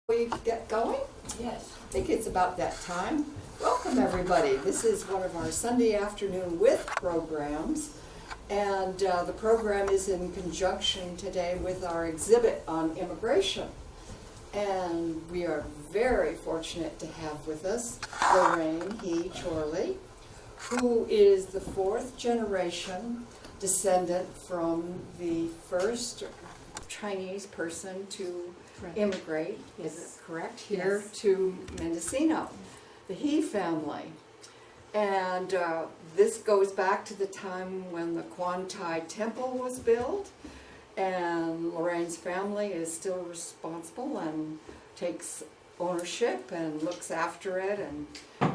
We get going? Yes. I think it's about that time. Welcome, everybody. This is one of our Sunday afternoon with programs. And the program is in conjunction today with our exhibit on immigration. And we are very fortunate to have with us Lorraine Chorley, who is the fourth generation descendant from the first Chinese person to immigrate, Yes. is it correct, here Yes. to Mendocino, the He family. And this goes back to the time when the Quan Tai Temple was built, and Lorraine's family is still responsible and takes ownership and looks after it and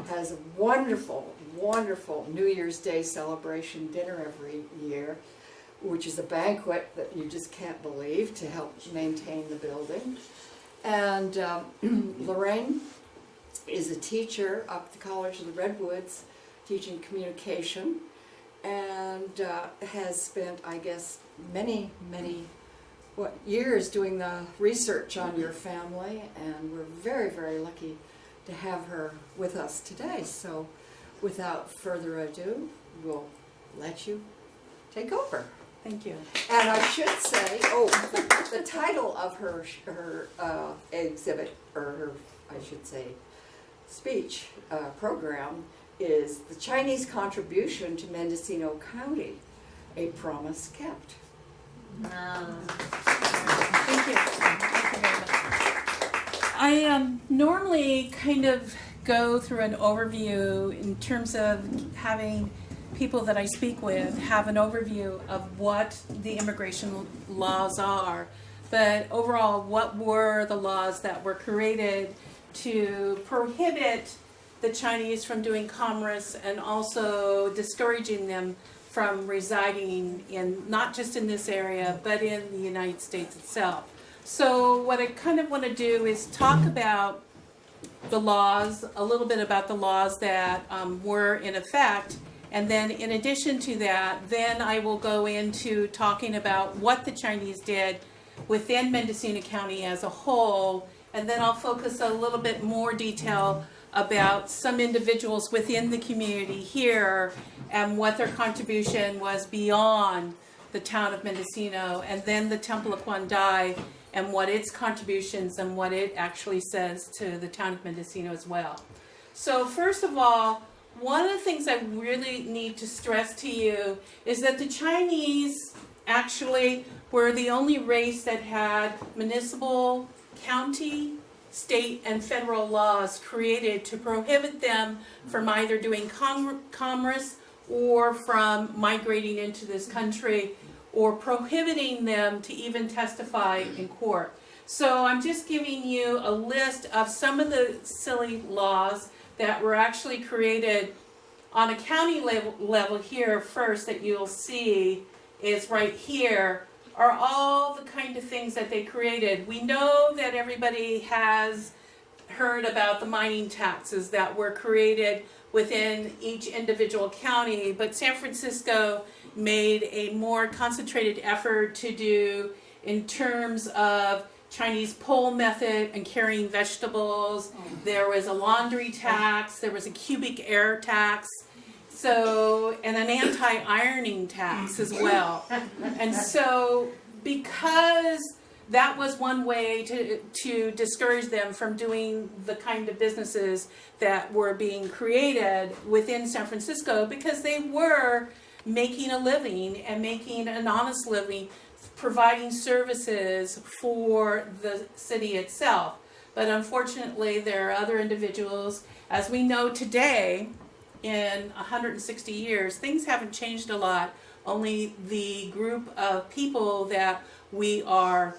has a wonderful, wonderful New Year's Day celebration dinner every year, which is a banquet that you just can't believe, to help maintain the building. And Lorraine is a teacher up at the College of the Redwoods, teaching communication, and has spent, I guess, many years doing the research on your family, and we're very, very lucky to have her with us today. So without further ado, we'll let you take over. Thank you. And I should say, the title of her exhibit, or her, I should say, speech program is "The Chinese Contribution to Mendocino County, a Promise Kept." Thank you. Thank you very much. I normally kind of go through an overview in terms of having people that I speak with have an overview of what the immigration laws are, but overall, what were the laws that were created to prohibit the Chinese from doing commerce and also discouraging them from residing in, not just in this area, but in the United States itself. So what I kind of want to do is talk about the laws, a little bit about the laws that were in effect, and then in addition to that, then I will go into talking about what the Chinese did within Mendocino County as a whole, and then I'll focus a little bit more detail about some individuals within the community here and what their contribution was beyond the town of Mendocino, and then the Temple of Quan Tai and what its contributions and what it actually says to the town of Mendocino as well. So first of all, one of the things I really need to stress to you is that the Chinese actually were the only race that had municipal, county, state, and federal laws created to prohibit them from either doing commerce or from migrating into this country, or prohibiting them to even testify in court. So I'm just giving you a list of some of the silly laws that were actually created on a county level here. First, that you'll see is right here, are all the kind of things that they created. We know that everybody has heard about the mining taxes that were created within each individual county, but San Francisco made a more concentrated effort to do in terms of Chinese pole method and carrying vegetables. There was a laundry tax, there was a cubic air tax, so, and an anti-ironing tax as well. And so because that was one way to discourage them from doing the kind of businesses that were being created within San Francisco, because they were making a living and making an honest living, providing services for the city itself. But unfortunately, there are other individuals, as we know today, in 160 years, things haven't changed a lot. Only the group of people that we are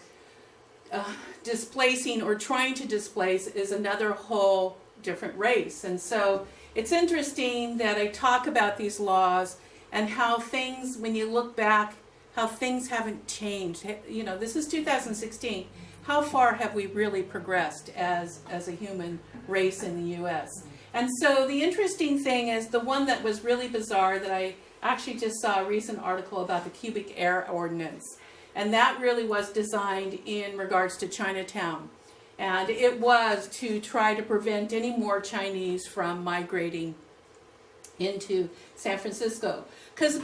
displacing or trying to displace is another whole different race. And so it's interesting that I talk about these laws and how things, when you look back, how things haven't changed. You know, this is 2016. How far have we really progressed as a human race in the U.S.? And so the interesting thing is the one that was really bizarre, that I actually just saw a recent article about, the cubic air ordinance. And that really was designed in regards to Chinatown. And it was to try to prevent any more Chinese from migrating into San Francisco. Because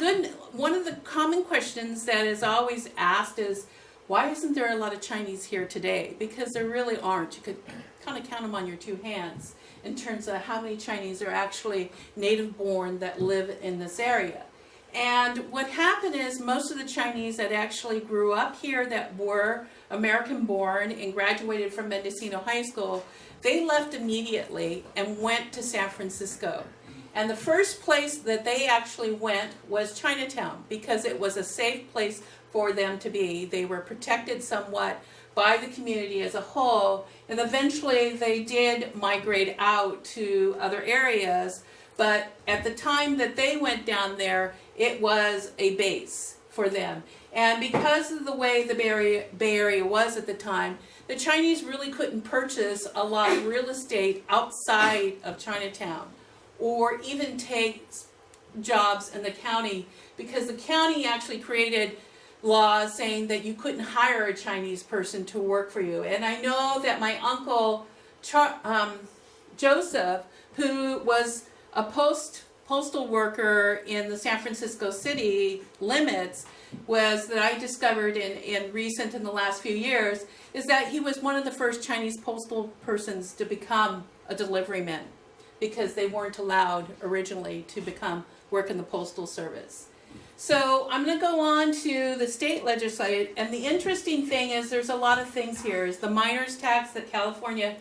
one of the common questions that is always asked is, why isn't there a lot of Chinese here today? Because there really aren't. You could kind of count them on your two hands in terms of how many Chinese are actually native born that live in this area. And what happened is most of the Chinese that actually grew up here that were American born and graduated from Mendocino High School, they left immediately and went to San Francisco. And the first place that they actually went was Chinatown, because it was a safe place for them to be. They were protected somewhat by the community as a whole, and eventually they did migrate out to other areas, but at the time that they went down there, it was a base for them. And because of the way the Bay Area was at the time, the Chinese really couldn't purchase a lot of real estate outside of Chinatown, or even take jobs in the county, because the county actually created laws saying that you couldn't hire a Chinese person to work for you. And I know that my uncle Joseph, who was a postal worker in the San Francisco city limits, was that I discovered in the last few years, is that he was one of the first Chinese postal persons to become a deliveryman, because they weren't allowed originally to work in the postal service. So I'm going to go on to the state legislature, and the interesting thing is there's a lot of things here. Is the minor's tax that California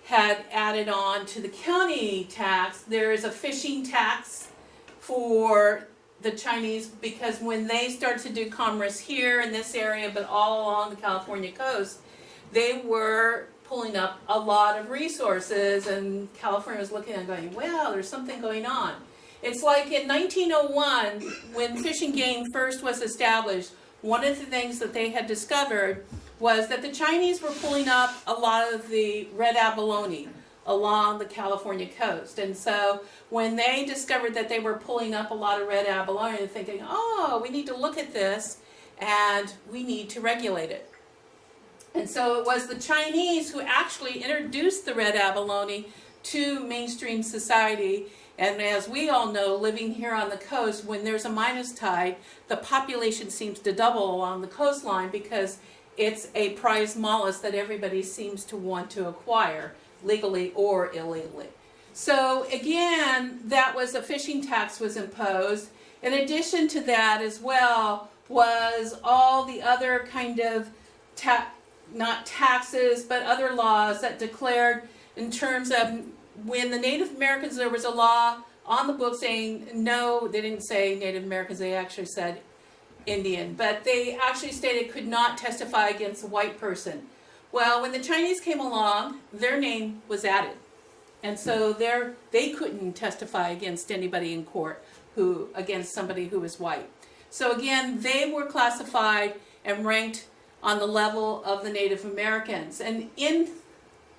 had added on to the county tax. There is a fishing tax for the Chinese, because when they start to do commerce here in this area, but all along the California coast, they were pulling up a lot of resources, and California was looking and going, well, there's something going on. It's like in 1901, when Fish and Game first was established, one of the things that they had discovered was that the Chinese were pulling up a lot of the red abalone along the California coast. And so when they discovered that they were pulling up a lot of red abalone, they're thinking, oh, we need to look at this and we need to regulate it. And so it was the Chinese who actually introduced the red abalone to mainstream society. And as we all know, living here on the coast, when there's a minus tide, the population seems to double along the coastline, because it's a prize mollusk that everybody seems to want to acquire, legally or illegally. So again, that was a fishing tax was imposed. In addition to that as well was all the other kind of not taxes, but other laws that declared in terms of when the Native Americans, there was a law on the book saying, no, they didn't say Native Americans, they actually said Indian, but they actually stated could not testify against a white person. Well, when the Chinese came along, their name was added. And so they couldn't testify against anybody in court against somebody who was white. So again, they were classified and ranked on the level of the Native Americans. And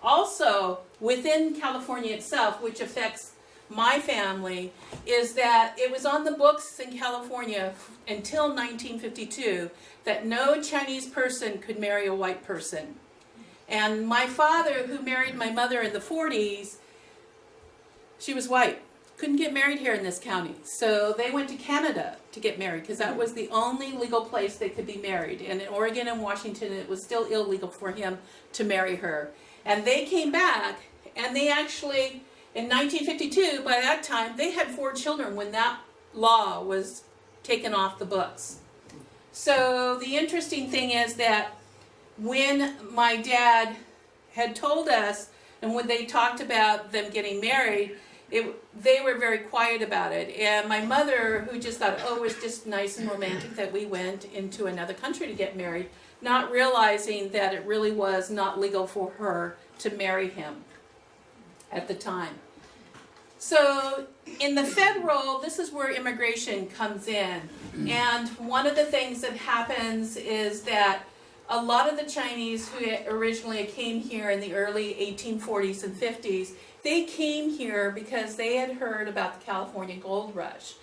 also within California itself, which affects my family, is that it was on the books in California until 1952 that no Chinese person could marry a white person. And my father, who married my mother in the 40s, she was white. Couldn't get married here in this county. So they went to Canada to get married, because that was the only legal place they could be married. And in Oregon and Washington, it was still illegal for him to marry her. And they came back, and they actually, in 1952, by that time, they had 4 children when that law was taken off the books. So the interesting thing is that when my dad had told us, and when they talked about them getting married, they were very quiet about it. And my mother, who just thought, oh, it was just nice and romantic that we went into another country to get married, not realizing that it really was not legal for her to marry him at the time. So in the federal, this is where immigration comes in. And one of the things that happens is that a lot of the Chinese who originally came here in the early 1840s and 50s, they came here because they had heard about the California gold rush.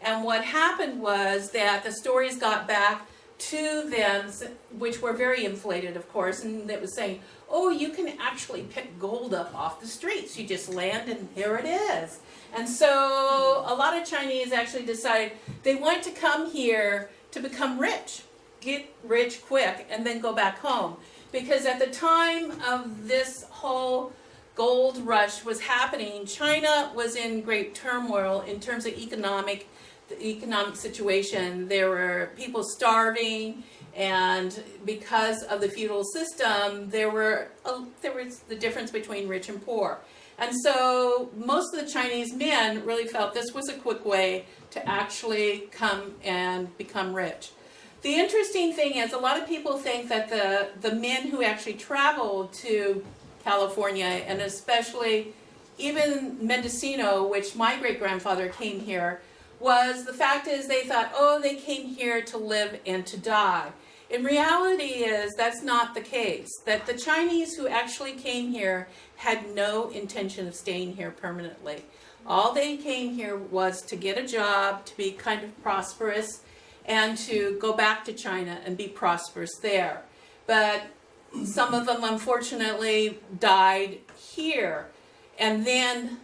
And what happened was that the stories got back to them, which were very inflated, of course, and it was saying, oh, you can actually pick gold up off the streets. You just land and here it is. And so a lot of Chinese actually decided they wanted to come here to become rich, get rich quick, and then go back home. Because at the time of this whole gold rush was happening, China was in great turmoil in terms of the economic situation. There were people starving, and because of the feudal system, there was the difference between rich and poor. And so most of the Chinese men really felt this was a quick way to actually come and become rich. The interesting thing is a lot of people think that the men who actually traveled to California, and especially even Mendocino, which my great-grandfather came here, was the fact is they thought, oh, they came here to live and to die. In reality is that's not the case, that the Chinese who actually came here had no intention of staying here permanently. All they came here was to get a job, to be kind of prosperous, and to go back to China and be prosperous there. But some of them unfortunately died here, and then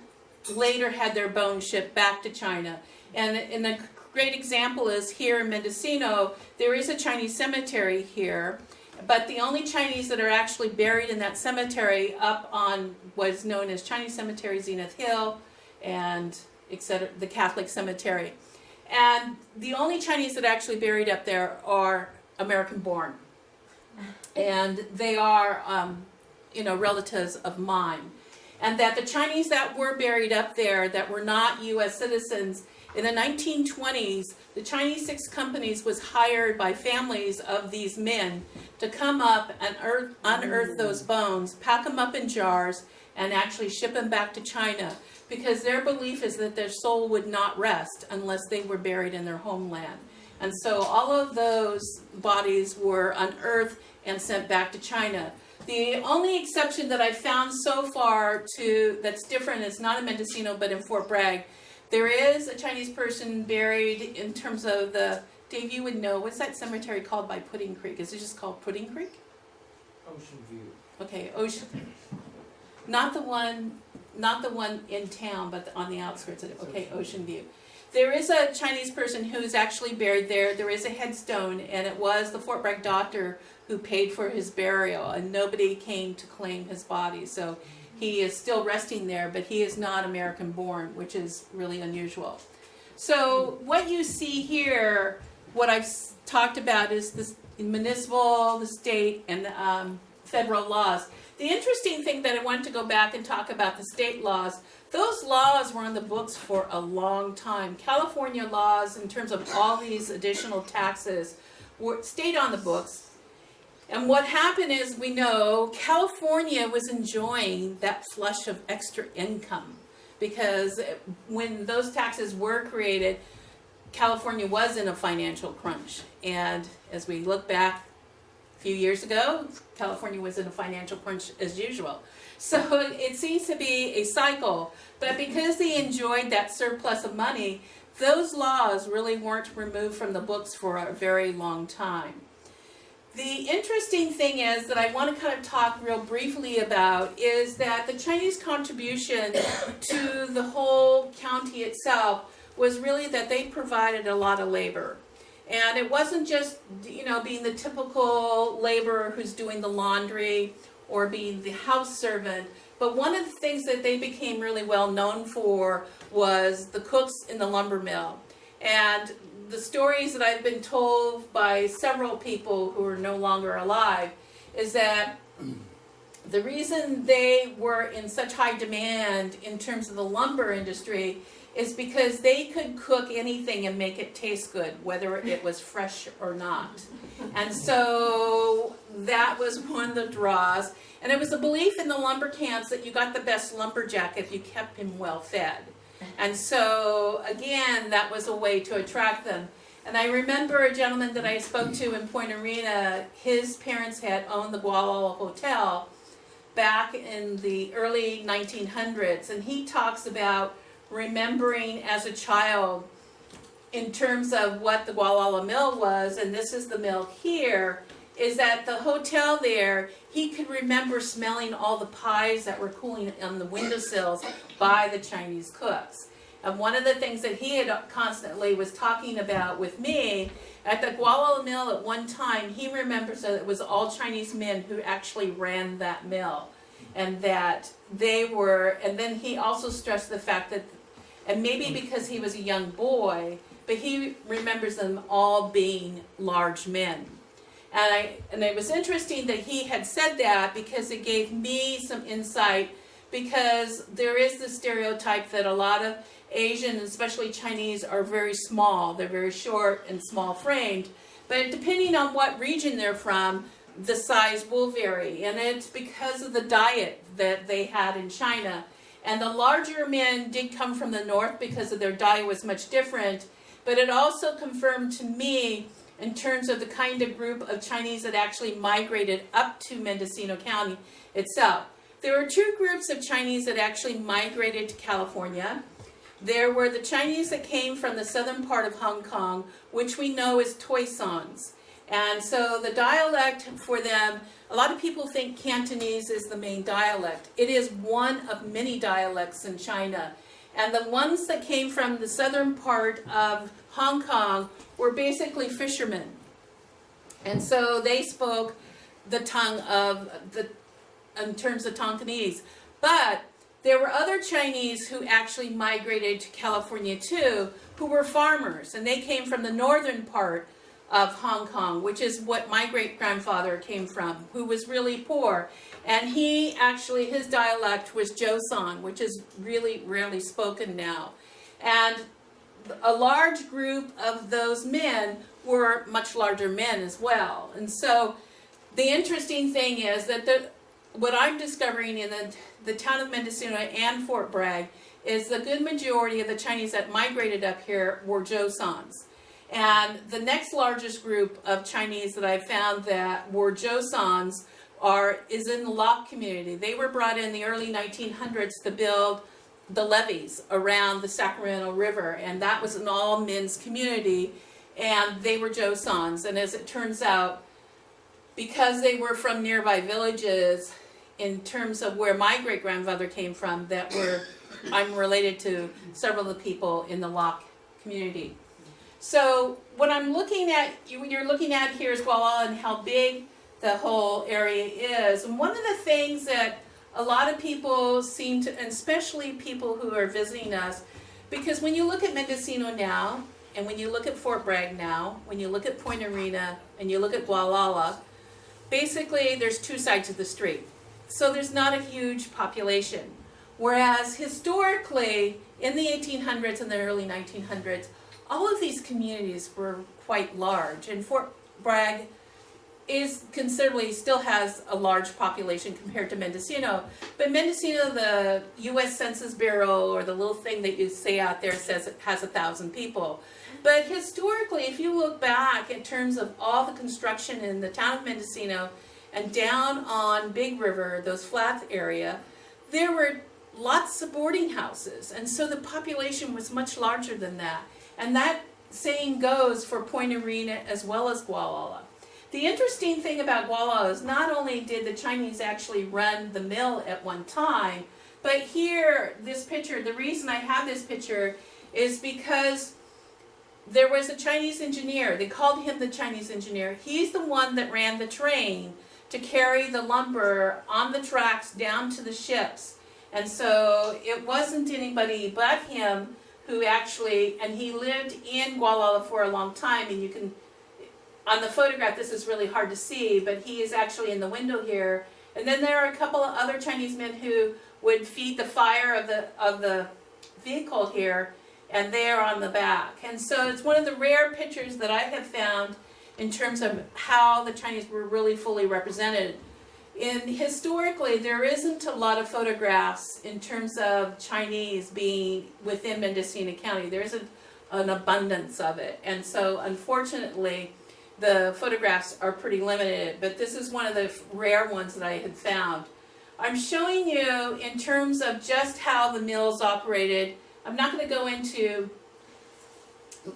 later had their bones shipped back to China. And a great example is here in Mendocino, there is a Chinese cemetery here, but the only Chinese that are actually buried in that cemetery up on what's known as Chinese Cemetery Zenith Hill and etc., the Catholic cemetery. And the only Chinese that are actually buried up there are American born. And they are, relatives of mine. And that the Chinese that were buried up there that were not U.S. citizens, in the 1920s, the Chinese 6 companies was hired by families of these men to come up and unearth those bones, pack them up in jars, and actually ship them back to China, because their belief is that their soul would not rest unless they were buried in their homeland. And so all of those bodies were unearthed and sent back to China. The only exception that I've found so far that's different is not in Mendocino but in Fort Bragg. There is a Chinese person buried in terms of Dave, you would know, what's that cemetery called by Pudding Creek? Is it just called Pudding Creek? Ocean View. Okay, Ocean. Not the one in town, but on the outskirts of it. Okay, Ocean View. There is a Chinese person who's actually buried there. There is a headstone, and it was the Fort Bragg doctor who paid for his burial, and nobody came to claim his body. So he is still resting there, but he is not American born, which is really unusual. So what you see here, what I've talked about is the municipal, the state, and federal laws. The interesting thing that I wanted to go back and talk about the state laws, those laws were on the books for a long time. California laws, in terms of all these additional taxes, stayed on the books. And what happened is, we know, California was enjoying that flush of extra income, because when those taxes were created, California was in a financial crunch. And as we look back a few years ago, California was in a financial crunch as usual. So it seems to be a cycle. But because they enjoyed that surplus of money, those laws really weren't removed from the books for a very long time. The interesting thing is that I want to kind of talk real briefly about is that the Chinese contribution to the whole county itself was really that they provided a lot of labor. And it wasn't just, being the typical laborer who's doing the laundry or being the house servant, but one of the things that they became really well known for was the cooks in the lumber mill. And the stories that I've been told by several people who are no longer alive is that the reason they were in such high demand in terms of the lumber industry is because they could cook anything and make it taste good, whether it was fresh or not. And so that was one of the draws. And it was a belief in the lumber camps that you got the best lumberjack if you kept him well fed. And so, again, that was a way to attract them. And I remember a gentleman that I spoke to in Point Arena, his parents had owned the Gualala Hotel back in the early 1900s. And he talks about remembering as a child in terms of what the Gualala Mill was, and this is the mill here, is that the hotel there, he could remember smelling all the pies that were cooling on the windowsills by the Chinese cooks. And one of the things that he had constantly was talking about with me, at the Gualala Mill at one time, he remembers that it was all Chinese men who actually ran that mill. And that they were, and then he also stressed the fact that, and maybe because he was a young boy, but he remembers them all being large men. And it was interesting that he had said that, because it gave me some insight, because there is the stereotype that a lot of Asian, especially Chinese, are very small. They're very short and small framed. But depending on what region they're from, the size will vary. And it's because of the diet that they had in China. And the larger men did come from the north because of their diet was much different. But it also confirmed to me, in terms of the kind of group of Chinese that actually migrated up to Mendocino County itself. There were two groups of Chinese that actually migrated to California. There were the Chinese that came from the southern part of Hong Kong, which we know as Toisons. And so the dialect for them, a lot of people think Cantonese is the main dialect. It is one of many dialects in China. And the ones that came from the southern part of Hong Kong were basically fishermen. And so they spoke the tongue of in terms of Tonkinese. But there were other Chinese who actually migrated to California too, who were farmers. And they came from the northern part of Hong Kong, which is what my great-grandfather came from, who was really poor. And he actually, his dialect was Joseon, which is really rarely spoken now. And a large group of those men were much larger men as well. And so the interesting thing is that what I'm discovering in the town of Mendocino and Fort Bragg is the good majority of the Chinese that migrated up here were Joseons. And the next largest group of Chinese that I found that were Joseons is in the Lok community. They were brought in the early 1900s to build the levees around the Sacramento River, and that was an all men's community, and they were Joseons. And as it turns out, because they were from nearby villages, in terms of where my great-grandfather came from, I'm related to several of the people in the Lok community. So what I'm looking at, you're looking at here is Gualala and how big the whole area is. And one of the things that a lot of people seem to, and especially people who are visiting us, because when you look at Mendocino now, and when you look at Fort Bragg now, when you look at Point Arena, and you look at Gualala, basically there's two sides of the street. So there's not a huge population. Whereas historically, in the 1800s and the early 1900s, all of these communities were quite large, and Fort Bragg still has a large population compared to Mendocino. But Mendocino, the U.S. Census Bureau, or the little thing that you say out there, says it has 1,000 people. But historically, if you look back in terms of all the construction in the town of Mendocino and down on Big River, those flats area, there were lots of boarding houses, and so the population was much larger than that. And that saying goes for Point Arena as well as Gualala. The interesting thing about Gualala is not only did the Chinese actually run the mill at one time, but here, this picture, the reason I have this picture is because there was a Chinese engineer. They called him the Chinese engineer. He's the one that ran the train to carry the lumber on the tracks down to the ships. And so it wasn't anybody but him who actually, and he lived in Gualala for a long time, and you can, on the photograph, this is really hard to see, but he is actually in the window here. And then there are a couple of other Chinese men who would feed the fire of the vehicle here, and they're on the back. And so it's one of the rare pictures that I have found in terms of how the Chinese were really fully represented. Historically, there isn't a lot of photographs in terms of Chinese being within Mendocino County. There isn't an abundance of it. And so, unfortunately, the photographs are pretty limited, but this is one of the rare ones that I had found. I'm showing you in terms of just how the mills operated. I'm not going to go into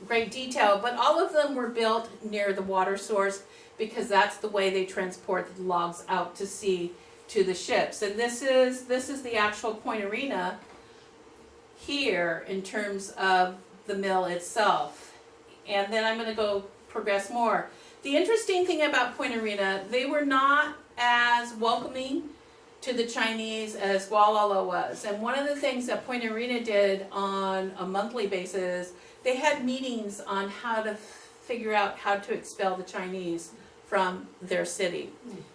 great detail, but all of them were built near the water source because that's the way they transport the logs out to sea to the ships. And this is the actual Point Arena here in terms of the mill itself. And then I'm going to go progress more. The interesting thing about Point Arena, they were not as welcoming to the Chinese as Gualala was. And one of the things that Point Arena did on a monthly basis, they had meetings on how to figure out how to expel the Chinese from their city.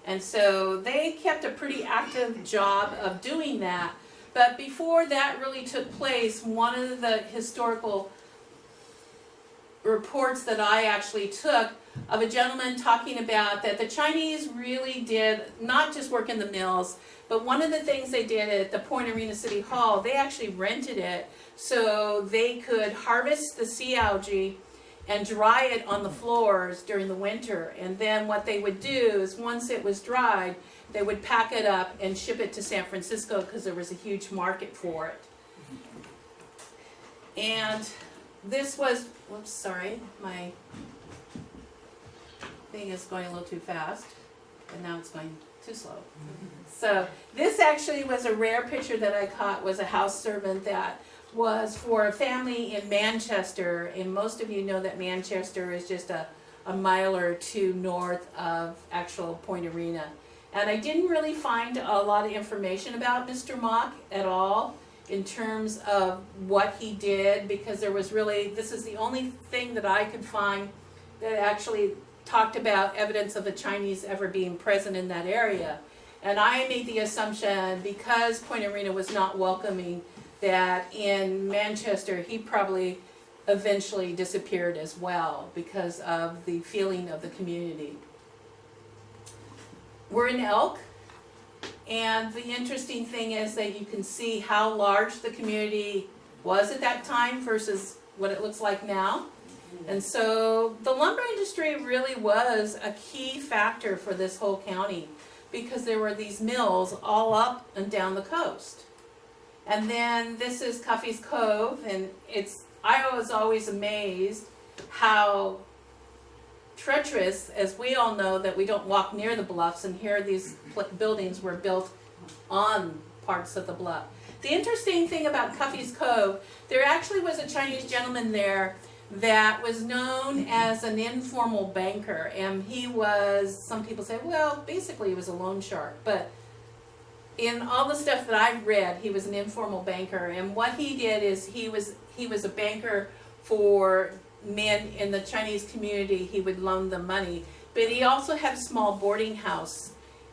And so they kept a pretty active job of doing that. But before that really took place, one of the historical reports that I actually took of a gentleman talking about that the Chinese really did not just work in the mills, but one of the things they did at the Point Arena City Hall, they actually rented it so they could harvest the sea algae and dry it on the floors during the winter. And then what they would do is once it was dried, they would pack it up and ship it to San Francisco because there was a huge market for it. And this was, whoops, sorry, my thing is going a little too fast, and now it's going too slow. So this actually was a rare picture that I caught, was a house servant that was for a family in Manchester, and most of you know that Manchester is just a mile or two north of actual Point Arena. And I didn't really find a lot of information about Mr. Mock at all in terms of what he did, because there was really, this is the only thing that I could find that actually talked about evidence of the Chinese ever being present in that area. And I made the assumption, because Point Arena was not welcoming, that in Manchester he probably eventually disappeared as well because of the feeling of the community. We're in Elk, and the interesting thing is that you can see how large the community was at that time versus what it looks like now. And so the lumber industry really was a key factor for this whole county because there were these mills all up and down the coast. And then this is Cuffy's Cove, and I was always amazed how treacherous, as we all know that we don't walk near the bluffs, and here these buildings were built on parts of the bluff. The interesting thing about Cuffy's Cove, there actually was a Chinese gentleman there that was known as an informal banker, and he was, some people say, well, basically he was a loan shark, but in all the stuff that I've read, he was an informal banker, and what he did is he was a banker for men in the Chinese community. He would loan them money, but he also had a small boarding house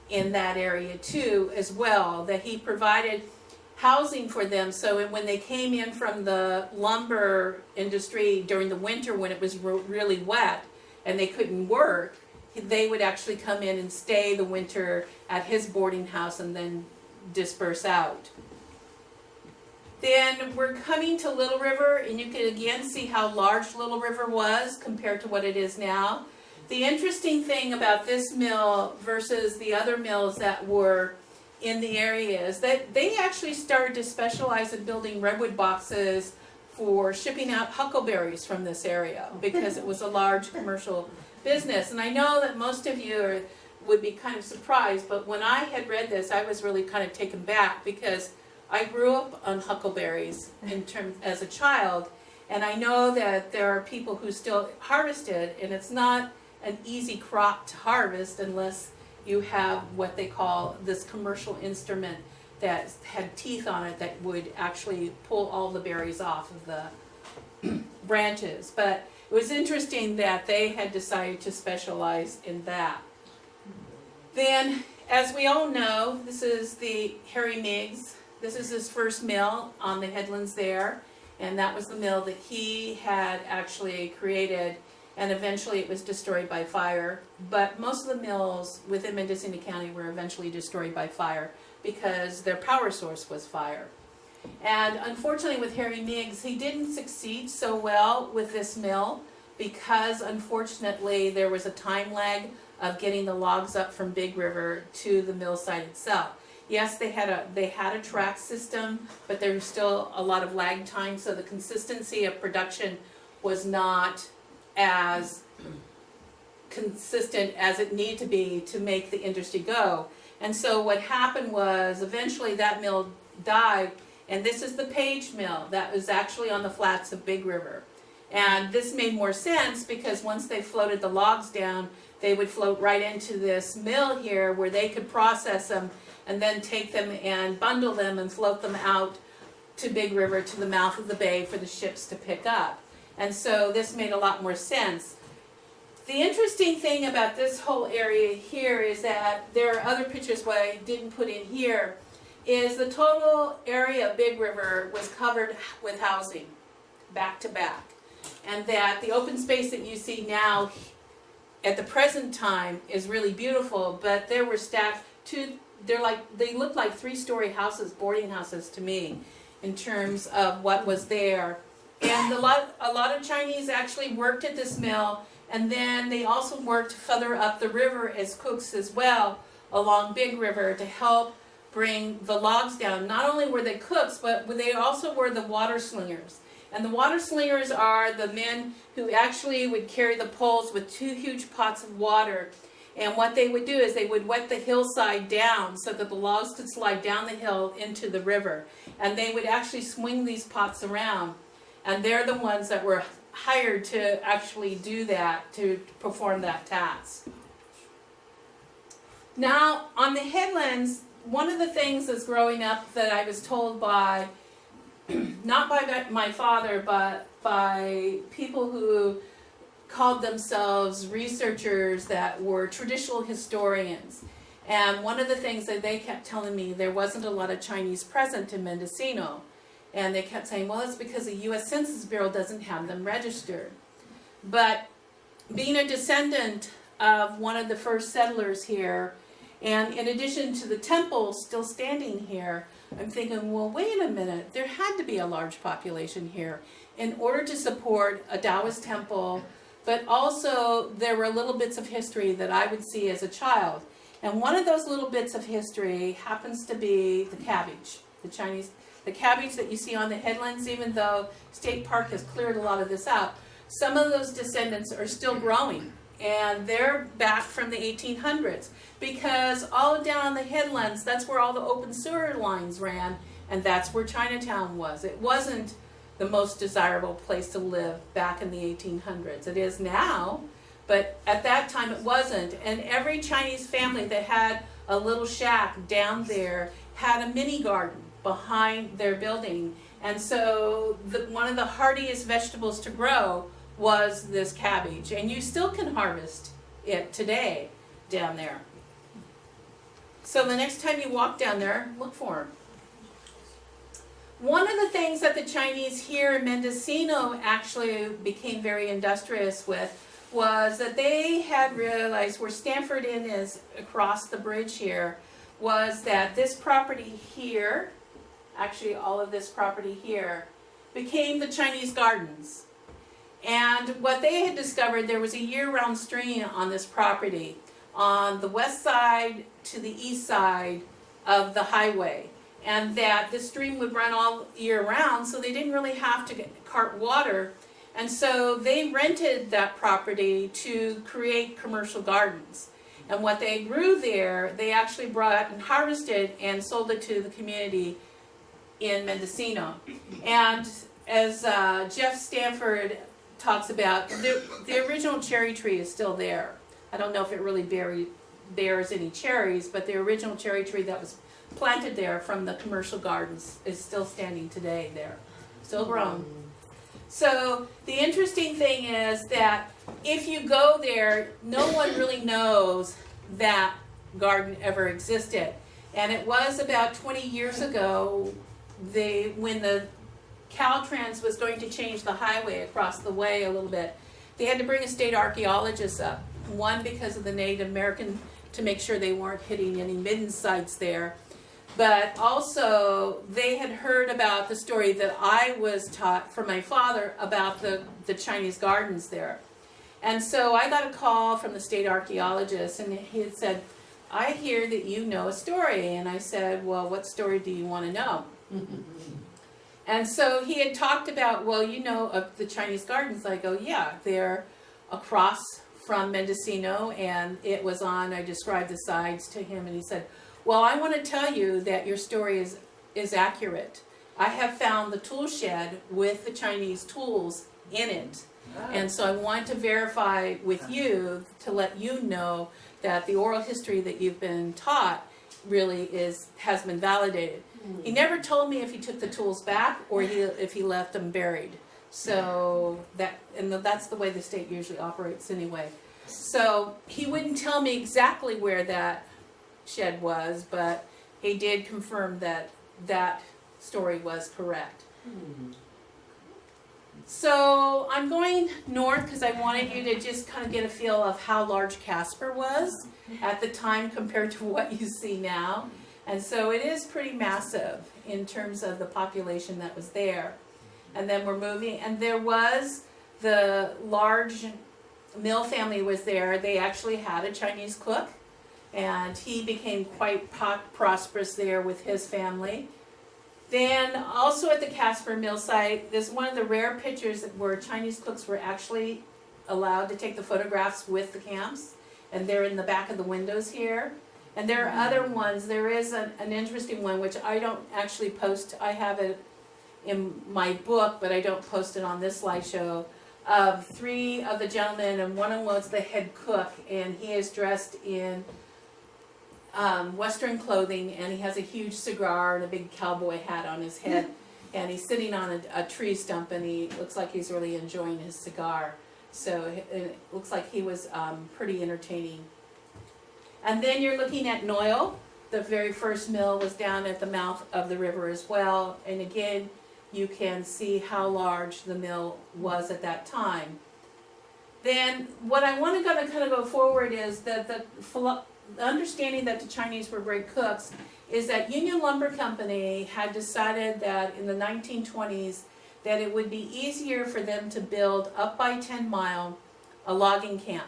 in that area too as well, that he provided housing for them. So when they came in from the lumber industry during the winter when it was really wet and they couldn't work, they would actually come in and stay the winter at his boarding house and then disperse out. Then we're coming to Little River, and you can again see how large Little River was compared to what it is now. The interesting thing about this mill versus the other mills that were in the area is that they actually started to specialize in building redwood boxes for shipping out huckleberries from this area because it was a large commercial business. And I know that most of you would be kind of surprised, but when I had read this, I was really kind of taken back because I grew up on huckleberries as a child, and I know that there are people who still harvest it, and it's not an easy crop to harvest unless you have what they call this commercial instrument that had teeth on it that would actually pull all the berries off of the branches. But it was interesting that they had decided to specialize in that. Then, as we all know, this is the Harry Meigs. This is his first mill on the headlands there, and that was the mill that he had actually created, and eventually it was destroyed by fire. But most of the mills within Mendocino County were eventually destroyed by fire because their power source was fire. And unfortunately with Harry Meigs, he didn't succeed so well with this mill because unfortunately there was a time lag of getting the logs up from Big River to the mill site itself. Yes, they had a track system, but there was still a lot of lag time, so the consistency of production was not as consistent as it needed to be to make the industry go. And so what happened was eventually that mill died, and this is the Page Mill that was actually on the flats of Big River. And this made more sense because once they floated the logs down, they would float right into this mill here where they could process them and then take them and bundle them and float them out to Big River, to the mouth of the bay for the ships to pick up. And so this made a lot more sense. The interesting thing about this whole area here is that there are other pictures what I didn't put in here, is the total area of Big River was covered with housing, back to back. And that the open space that you see now at the present time is really beautiful, but there were stacked they looked like 3-story houses, boarding houses to me, in terms of what was there. And a lot of Chinese actually worked at this mill, and then they also worked further up the river as cooks as well, along Big River, to help bring the logs down. Not only were they cooks, but they also were the water slingers. And the water slingers are the men who actually would carry the poles with 2 huge pots of water. And what they would do is they would wet the hillside down so that the logs could slide down the hill into the river. And they would actually swing these pots around. And they're the ones that were hired to actually do that, to perform that task. Now, on the headlands, one of the things that's growing up that I was told by, not by my father, but by people who called themselves researchers that were traditional historians. And one of the things that they kept telling me, there wasn't a lot of Chinese present in Mendocino. And they kept saying, well, it's because the U.S. Census Bureau doesn't have them registered. But being a descendant of one of the first settlers here, and in addition to the temple still standing here, I'm thinking, well, wait a minute, there had to be a large population here in order to support a Taoist temple, but also there were little bits of history that I would see as a child. And one of those little bits of history happens to be the cabbage, the cabbage that you see on the headlands. Even though State Park has cleared a lot of this out, some of those descendants are still growing. And they're back from the 1800s, because all down on the headlands, that's where all the open sewer lines ran, and that's where Chinatown was. It wasn't the most desirable place to live back in the 1800s. It is now, but at that time it wasn't. And every Chinese family that had a little shack down there had a mini garden behind their building. And so one of the hardiest vegetables to grow was this cabbage, and you still can harvest it today down there. So the next time you walk down there, look for them. One of the things that the Chinese here in Mendocino actually became very industrious with was that they had realized where Stanford Inn is across the bridge here, was that this property here, actually all of this property here, became the Chinese gardens. And what they had discovered, there was a year-round stream on this property, on the west side to the east side of the highway. And that this stream would run all year round, so they didn't really have to cart water. And so they rented that property to create commercial gardens. And what they grew there, they actually brought and harvested and sold it to the community in Mendocino. And as Jeff Stanford talks about, the original cherry tree is still there. I don't know if it really bears any cherries, but the original cherry tree that was planted there from the commercial gardens is still standing today there, still grown. So the interesting thing is that if you go there, no one really knows that garden ever existed. And it was about 20 years ago, when the Caltrans was going to change the highway across the way a little bit, they had to bring a state archaeologist up. One, because of the Native American, to make sure they weren't hitting any midden sites there. But also, they had heard about the story that I was taught from my father about the Chinese gardens there. And so I got a call from the state archaeologist, and he had said, I hear that you know a story. And I said, well, what story do you want to know? And so he had talked about, well, you know, of the Chinese gardens. I go, yeah, they're across from Mendocino, and it was on, I described the sides to him, and he said, well, I want to tell you that your story is accurate. I have found the tool shed with the Chinese tools in it. And so I want to verify with you to let you know that the oral history that you've been taught really has been validated. He never told me if he took the tools back or if he left them buried. So that's the way the state usually operates anyway. So he wouldn't tell me exactly where that shed was, but he did confirm that that story was correct. So I'm going north because I wanted you to just kind of get a feel of how large Casper was at the time compared to what you see now. And so it is pretty massive in terms of the population that was there. And then we're moving, and there was the large Mill family was there. They actually had a Chinese cook, and he became quite prosperous there with his family. Then also at the Casper Mill site, there's one of the rare pictures where Chinese cooks were actually allowed to take the photographs with the camps, and they're in the back of the windows here. And there are other ones. There is an interesting one which I don't actually post. I have it in my book, but I don't post it on this slideshow, of 3 of the gentlemen, and one of them was the head cook, and he is dressed in Western clothing, and he has a huge cigar and a big cowboy hat on his head, and he's sitting on a tree stump, and he looks like he's really enjoying his cigar. So it looks like he was pretty entertaining. And then you're looking at Noyle. The very first mill was down at the mouth of the river as well, and again you can see how large the mill was at that time. Then what I want to kind of go forward is that the understanding that the Chinese were great cooks is that Union Lumber Company had decided that in the 1920s that it would be easier for them to build up by 10 Mile a logging camp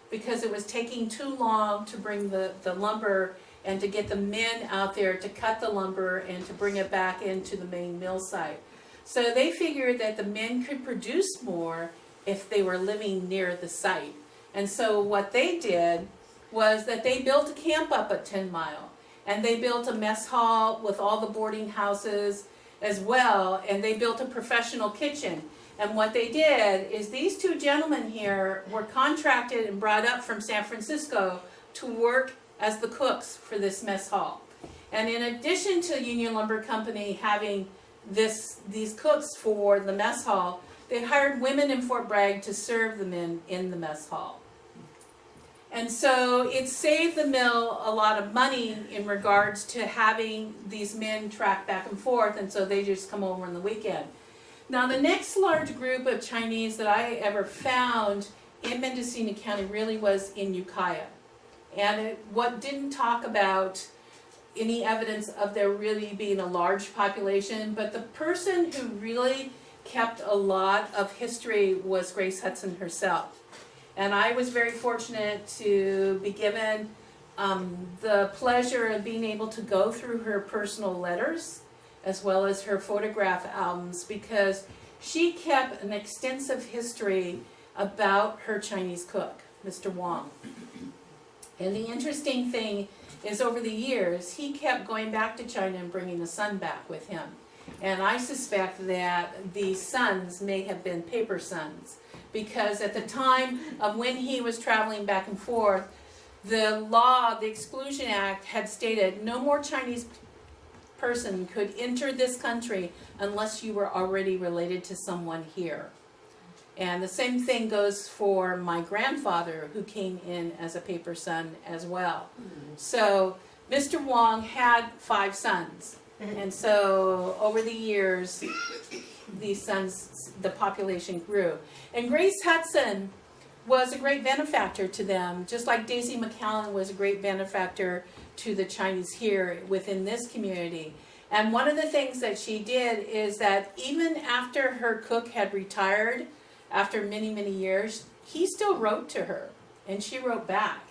because it was taking too long to bring the lumber and to get the men out there to cut the lumber and to bring it back into the main mill site. So they figured that the men could produce more if they were living near the site. And so what they did was that they built a camp up at 10 Mile, and they built a mess hall with all the boarding houses as well, and they built a professional kitchen. And what they did is these 2 gentlemen here were contracted and brought up from San Francisco to work as the cooks for this mess hall. And in addition to Union Lumber Company having these cooks for the mess hall, they hired women in Fort Bragg to serve the men in the mess hall. And so it saved the mill a lot of money in regards to having these men track back and forth, and so they just come over on the weekend. Now the next large group of Chinese that I ever found in Mendocino County really was in Ukiah. And what didn't talk about any evidence of there really being a large population, but the person who really kept a lot of history was Grace Hudson herself. And I was very fortunate to be given the pleasure of being able to go through her personal letters as well as her photograph albums, because she kept an extensive history about her Chinese cook, Mr. Wong. And the interesting thing is over the years, he kept going back to China and bringing the son back with him. And I suspect that these sons may have been paper sons, because at the time of when he was traveling back and forth, the law, the Exclusion Act, had stated no more Chinese person could enter this country unless you were already related to someone here. And the same thing goes for my grandfather, who came in as a paper son as well. So Mr. Wong had 5 sons. And so over the years, these sons, the population grew. And Grace Hudson was a great benefactor to them, just like Daisy McCallan was a great benefactor to the Chinese here within this community. And one of the things that she did is that even after her cook had retired, after many, many years, he still wrote to her, and she wrote back.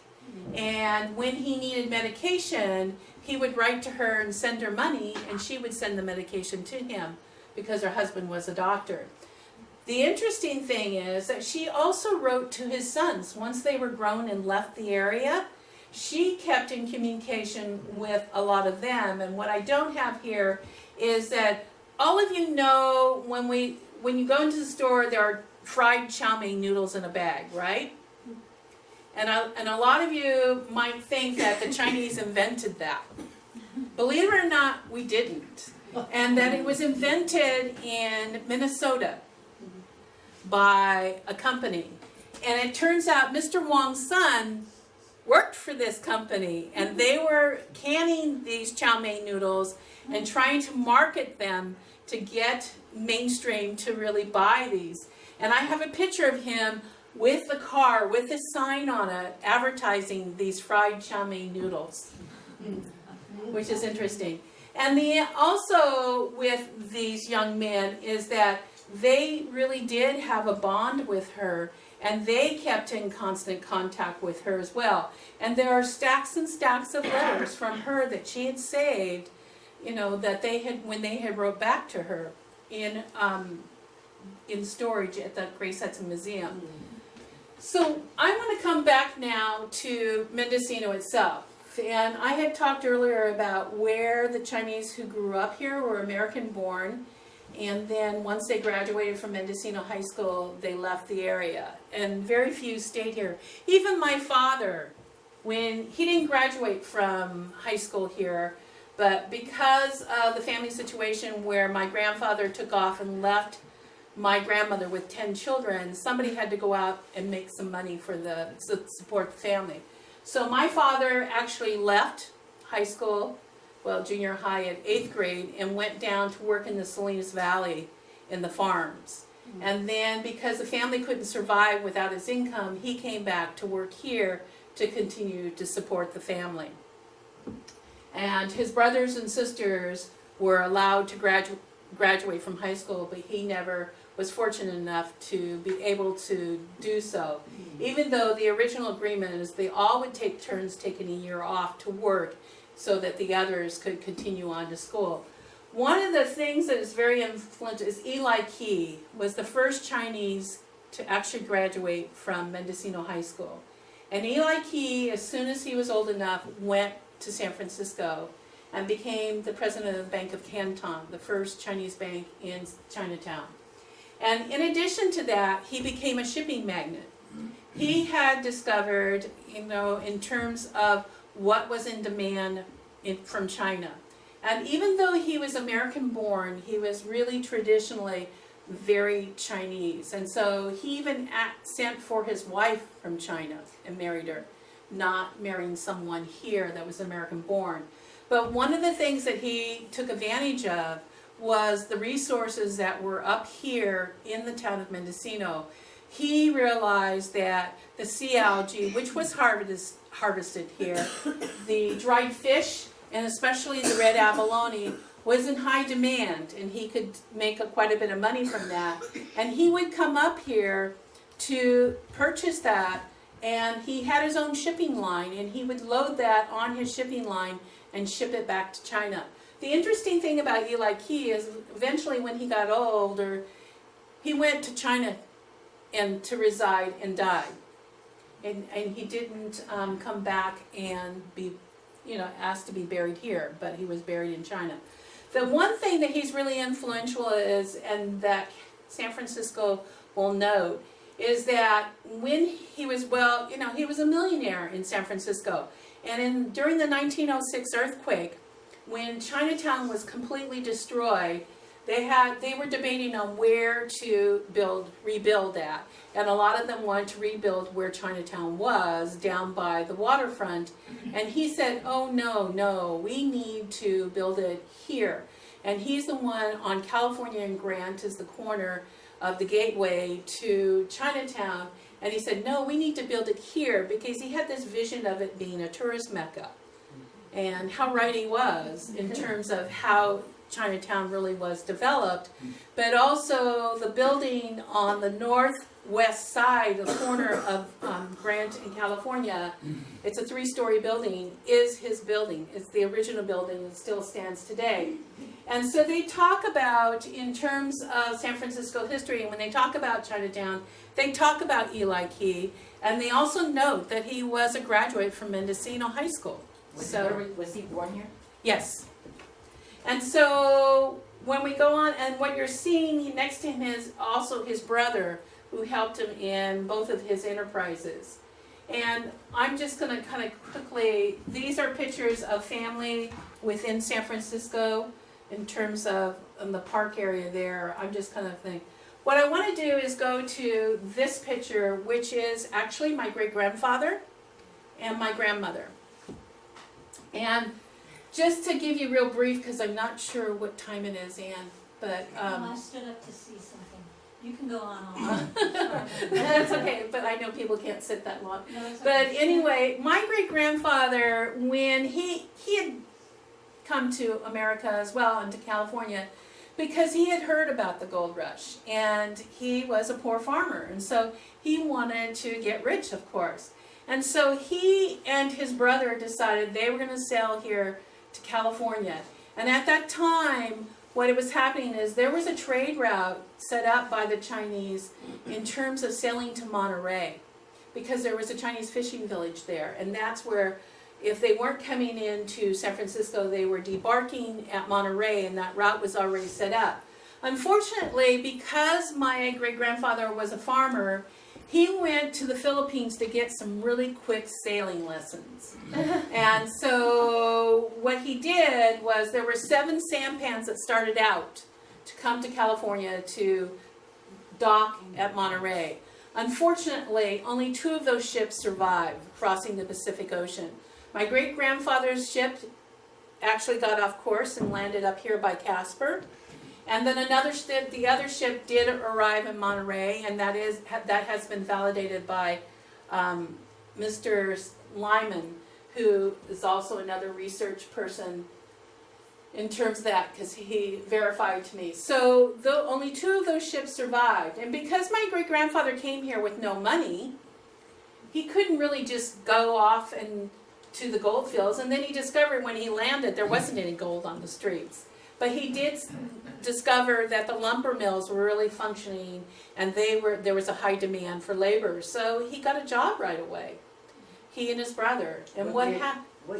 And when he needed medication, he would write to her and send her money, and she would send the medication to him. because her husband was a doctor. The interesting thing is that she also wrote to his sons. Once they were grown and left the area, she kept in communication with a lot of them. And what I don't have here is that all of you know when you go into the store, there are fried chow mein noodles in a bag, right? And a lot of you might think that the Chinese invented that. Believe it or not, we didn't. And that it was invented in Minnesota by a company. And it turns out Mr. Wong's son worked for this company, and they were canning these chow mein noodles and trying to market them to get mainstream to really buy these. And I have a picture of him with the car, with a sign on it, advertising these fried chow mein noodles, which is interesting. And also with these young men is that they really did have a bond with her, and they kept in constant contact with her as well. And there are stacks and stacks of letters from her that she had saved, that they had, when they had wrote back to her in storage at the Grace Hudson Museum. So I want to come back now to Mendocino itself. And I had talked earlier about where the Chinese who grew up here were American born. And then once they graduated from Mendocino High School, they left the area. And very few stayed here. Even my father, when he didn't graduate from high school here, but because of the family situation where my grandfather took off and left my grandmother with 10 children, somebody had to go out and make some money to support the family. So my father actually left high school, junior high at 8th grade, and went down to work in the Salinas Valley in the farms. And then because the family couldn't survive without his income, he came back to work here to continue to support the family. And his brothers and sisters were allowed to graduate from high school, but he never was fortunate enough to be able to do so. Even though the original agreement is they all would take turns taking a year off to work so that the others could continue on to school. One of the things that is very influential is Eli Key was the first Chinese to actually graduate from Mendocino High School. And Eli Key, as soon as he was old enough, went to San Francisco and became the president of the Bank of Canton, the first Chinese bank in Chinatown. And in addition to that, he became a shipping magnate. He had discovered, in terms of what was in demand from China. And even though he was American born, he was really traditionally very Chinese. And so he even sent for his wife from China and married her, not marrying someone here that was American born. But one of the things that he took advantage of was the resources that were up here in the town of Mendocino. He realized that the sea algae, which was harvested here, the dried fish, and especially the red abalone, was in high demand, and he could make quite a bit of money from that. And he would come up here to purchase that, and he had his own shipping line, and he would load that on his shipping line and ship it back to China. The interesting thing about Eli Key is eventually when he got older, he went to China and to reside and died. And he didn't come back and be, asked to be buried here, but he was buried in China. The one thing that he's really influential is, and that San Francisco will note, is that when he was, he was a millionaire in San Francisco. And during the 1906 earthquake, when Chinatown was completely destroyed, they were debating on where to rebuild at. And a lot of them wanted to rebuild where Chinatown was, down by the waterfront. And he said, oh no, we need to build it here. And he's the one on California and Grant is the corner of the gateway to Chinatown. And he said, no, we need to build it here, because he had this vision of it being a tourist mecca. And how right he was in terms of how Chinatown really was developed, but also the building on the northwest side, the corner of Grant in California, it's a 3-story building, is his building. It's the original building and still stands today. And so they talk about, in terms of San Francisco history, and when they talk about Chinatown, they talk about Eli Key, and they also note that he was a graduate from Mendocino High School. Was he born here? Yes. And so when we go on, and what you're seeing next to him is also his brother, who helped him in both of his enterprises. And I'm just going to kind of quickly, these are pictures of family within San Francisco in terms of the park area there. I'm just kind of thinking. What I want to do is go to this picture, which is actually my great-grandfather and my grandmother. And just to give you real brief, because I'm not sure what time it is, Ann, but I stood up to see something. You can go on. that's okay, but I know people can't sit that long. No, it's But okay. anyway, my great-grandfather, when he had come to America as well, and to California, because he had heard about the gold rush, and he was a poor farmer, and so he wanted to get rich, of course. And so he and his brother decided they were going to sail here to California. And at that time, what was happening is there was a trade route set up by the Chinese in terms of sailing to Monterey, because there was a Chinese fishing village there, and that's where, if they weren't coming into San Francisco, they were debarking at Monterey, and that route was already set up. Unfortunately, because my great-grandfather was a farmer, he went to the Philippines to get some really quick sailing lessons. And so what he did was, there were 7 sampans that started out to come to California to dock at Monterey. Unfortunately, only 2 of those ships survived crossing the Pacific Ocean. My great-grandfather's ship actually got off course and landed up here by Casper. And then another ship, the other ship did arrive in Monterey, and that has been validated by Mr. Lyman, who is also another research person in terms of that, because he verified to me. So only 2 of those ships survived. And because my great-grandfather came here with no money, he couldn't really just go off and to the gold fields. And then he discovered when he landed there wasn't any gold on the streets. But he did discover that the lumber mills were really functioning, and there was a high demand for labor. So he got a job right away, he and his brother. And What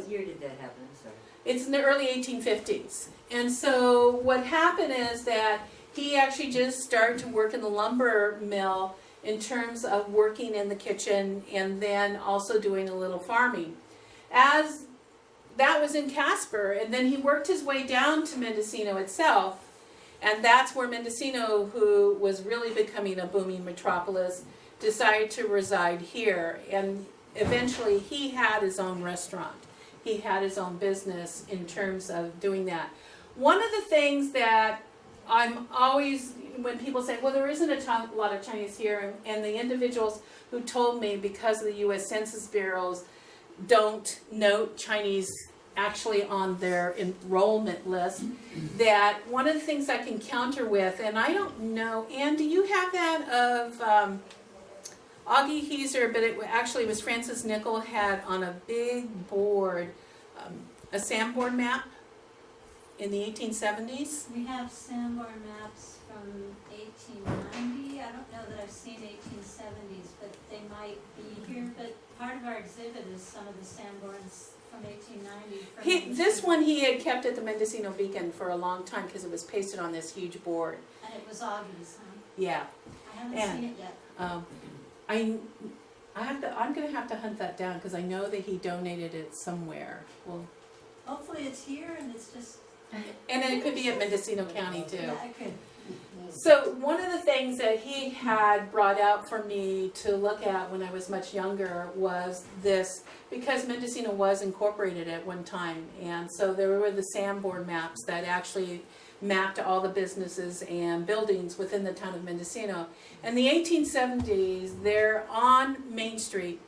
year did that happen? I'm sorry. it's in the early 1850s. And so what happened is that he actually just started to work in the lumber mill in terms of working in the kitchen, and then also doing a little farming. As that was in Casper, and then he worked his way down to Mendocino itself, and that's where Mendocino, who was really becoming a booming metropolis, decided to reside here. And eventually he had his own restaurant. He had his own business in terms of doing that. One of the things that I'm always, when people say, well, there isn't a lot of Chinese here, and the individuals who told me because of the U.S. Census Bureaus don't note Chinese actually on their enrollment list, that one of the things I can counter with, and I don't know, Ann, do you have that of Augie Heiser, but it actually was Francis Nichol had on a big board, a sandboard map in the 1870s? We have sandbar maps from 1890. I don't know that I've seen 1870s, but they might be here. But part of our exhibit is some of the sandboards from 1890. This one he had kept at the Mendocino Beacon for a long time because it was pasted on this huge board. And it was Augie's, huh? Yeah. I haven't And- seen it yet. I'm going to have to hunt that down because I know that he donated it somewhere. Well, Hopefully it's here and it's just... and then it could be at Mendocino County too. Yeah, it could. So one of the things that he had brought out for me to look at when I was much younger was this, because Mendocino was incorporated at one time, and so there were the sandboard maps that actually mapped all the businesses and buildings within the town of Mendocino. In the 1870s, there on Main Street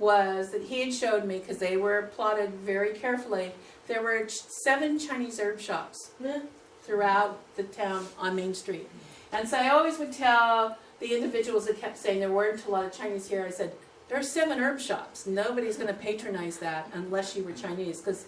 was that he had showed me, because they were plotted very carefully, there were 7 Chinese herb shops. throughout the town on Main Street. And so I always would tell the individuals that kept saying there weren't a lot of Chinese here, I said, there are 7 herb shops. Nobody's going to patronize that unless you were Chinese, because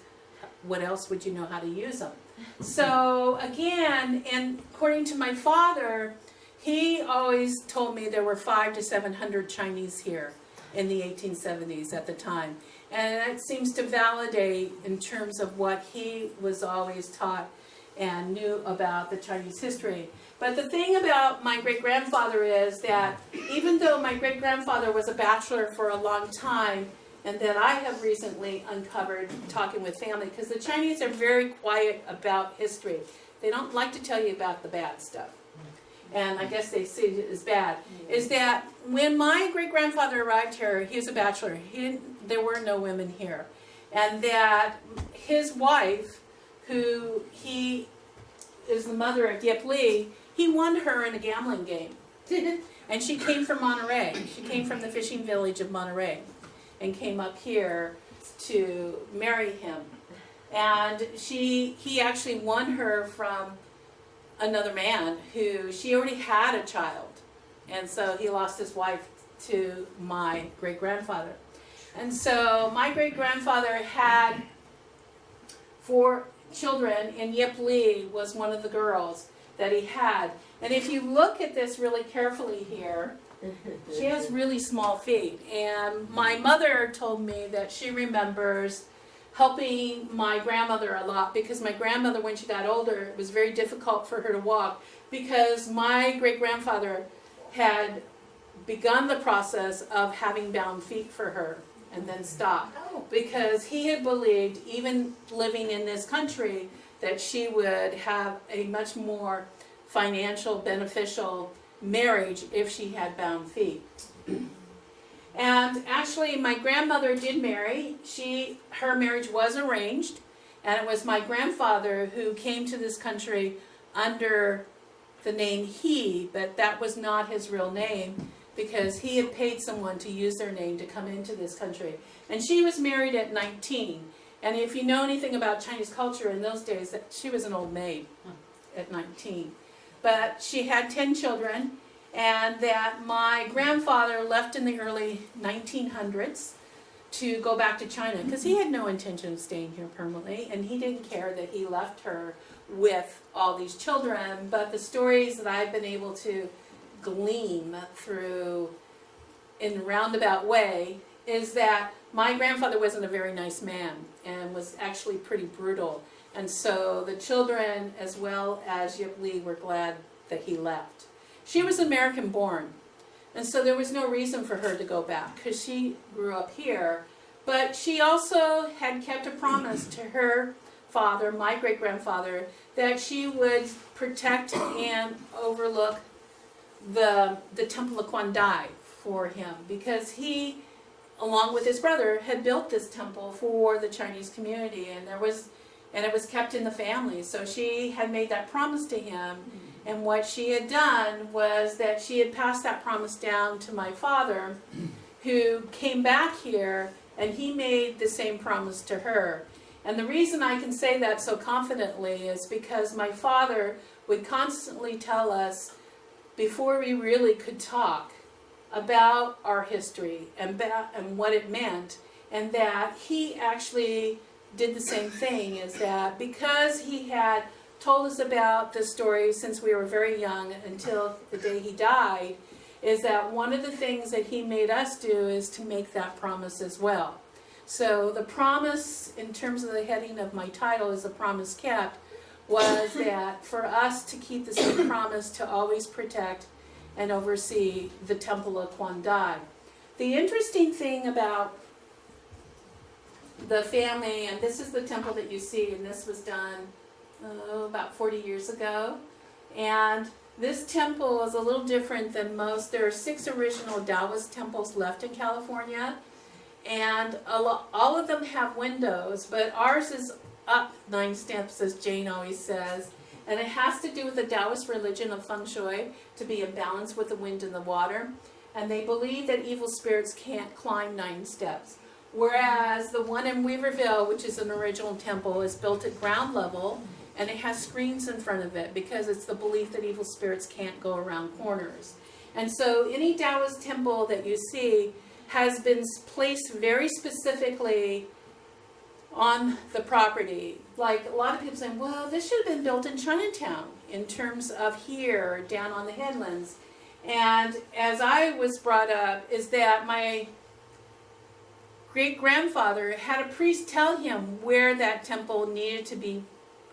what else would you know how to use them? So again, and according to my father, he always told me there were 500 to 700 Chinese here in the 1870s at the time. And that seems to validate in terms of what he was always taught and knew about the Chinese history. But the thing about my great-grandfather is that even though my great-grandfather was a bachelor for a long time, and that I have recently uncovered talking with family, because the Chinese are very quiet about history. They don't like to tell you about the bad stuff. And I guess they see it as bad, is that when my great-grandfather arrived here, he was a bachelor. There were no women here. And that his wife, who he is the mother of Yip Lee, he won her in a gambling game. And she came from Monterey. She came from the fishing village of Monterey and came up here to marry him. And he actually won her from another man who she already had a child. And so he lost his wife to my great-grandfather. And so my great-grandfather had 4 children, and Yip Lee was one of the girls that he had. And if you look at this really carefully here, she has really small feet. And my mother told me that she remembers helping my grandmother a lot, because my grandmother, when she got older, it was very difficult for her to walk, because my great-grandfather had begun the process of having bound feet for her and then stopped, because he had believed, even living in this country, that she would have a much more financial, beneficial marriage if she had bound feet. And actually, my grandmother did marry. Her marriage was arranged, and it was my grandfather who came to this country under the name He, but that was not his real name, because he had paid someone to use their name to come into this country. And she was married at 19. And if you know anything about Chinese culture in those days, that she was an old maid at 19. But she had 10 children, and that my grandfather left in the early 1900s to go back to China, because he had no intention of staying here permanently, and he didn't care that he left her with all these children. But the stories that I've been able to glean through in a roundabout way is that my grandfather wasn't a very nice man and was actually pretty brutal. And so the children, as well as Yip Lee, were glad that he left. She was American born, and so there was no reason for her to go back, because she grew up here. But she also had kept a promise to her father, my great-grandfather, that she would protect and overlook the Temple of Quan Dai for him, because he, along with his brother, had built this temple for the Chinese community, and it was kept in the family. So she had made that promise to him, and what she had done was that she had passed that promise down to my father, who came back here, and he made the same promise to her. And the reason I can say that so confidently is because my father would constantly tell us, before we really could talk, about our history and what it meant, and that he actually did the same thing, is that because he had told us about the story since we were very young until the day he died, is that one of the things that he made us do is to make that promise as well. So the promise, in terms of the heading of my title, is a promise kept, was that for us to keep the same promise to always protect and oversee the Temple of Quan Dai. The interesting thing about the family, and this is the temple that you see, and this was done about 40 years ago, and this temple is a little different than most. There are 6 original Taoist temples left in California, and all of them have windows, but ours is up 9 steps, as Jane always says, and it has to do with the Taoist religion of Feng Shui, to be in balance with the wind and the water, and they believe that evil spirits can't climb 9 steps. Whereas the one in Weaverville, which is an original temple, is built at ground level, and it has screens in front of it because it's the belief that evil spirits can't go around corners. And so any Taoist temple that you see has been placed very specifically on the property. Like a lot of people saying, well, this should have been built in Chinatown in terms of here, down on the headlands. And as I was brought up, is that my great-grandfather had a priest tell him where that temple needed to be